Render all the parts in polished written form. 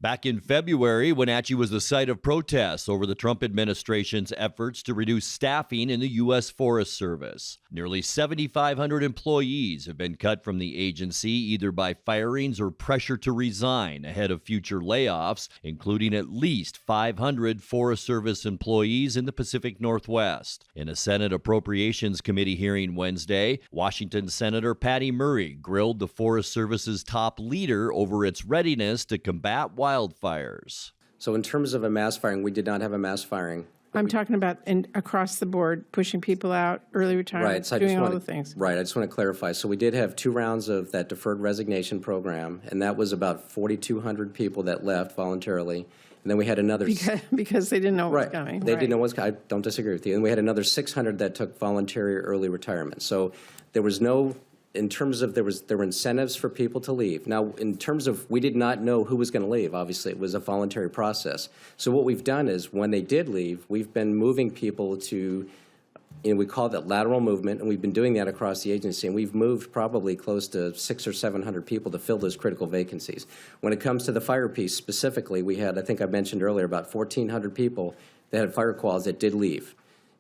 Back in February, Wenatchee was the site of protests over the Trump administration's efforts to reduce staffing in the U.S. Forest Service. Nearly 7,500 employees have been cut from the agency either by firings or pressure to resign ahead of future layoffs, including at least 500 Forest Service employees in the Pacific Northwest. In a Senate Appropriations Committee hearing Wednesday, Washington Senator Patty Murray grilled the Forest Service's top leader over its readiness to combat wildfires. So in terms of a mass firing, we did not have a mass firing. I'm talking about across the board, pushing people out, early retirement, Right, so doing all the things. Right, I just want to clarify. So we did have 2 rounds of that deferred resignation program, and that was about 4,200 people that left voluntarily. And then we had another... Because they didn't know what was coming. They didn't know what was coming. I don't disagree with you. And we had another 600 that took voluntary early retirement. So there was no... In terms of there were incentives for people to leave. Now, in terms of we did not know who was going to leave. Obviously, it was a voluntary process. So what we've done is when they did leave, we've been moving people to, we call that lateral movement, and we've been doing that across the agency. And we've moved probably close to 600 or 700 people to fill those critical vacancies. When it comes to the fire piece specifically, we had, I think I mentioned earlier, about 1,400 people that had fire quals that did leave.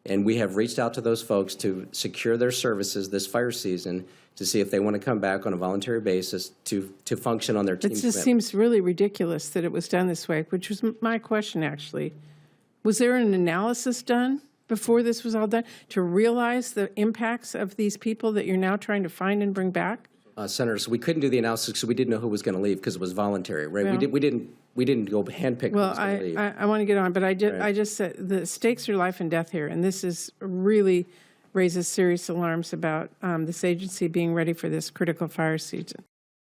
And we have reached out to those folks to secure their services this fire season to see if they want to come back on a voluntary basis to function on their team. It just seems really ridiculous that it was done this way, which was my question, actually. Was there an analysis done before this was all done to realize the impacts of these people that you're now trying to find and bring back? Senator, so we couldn't do the analysis because we didn't know who was going to leave because it was voluntary, right? Well, we didn't go handpick who was going to leave. I want to get on, but I just said the stakes are life and death here, and this is really raises serious alarms about this agency being ready for this critical fire season.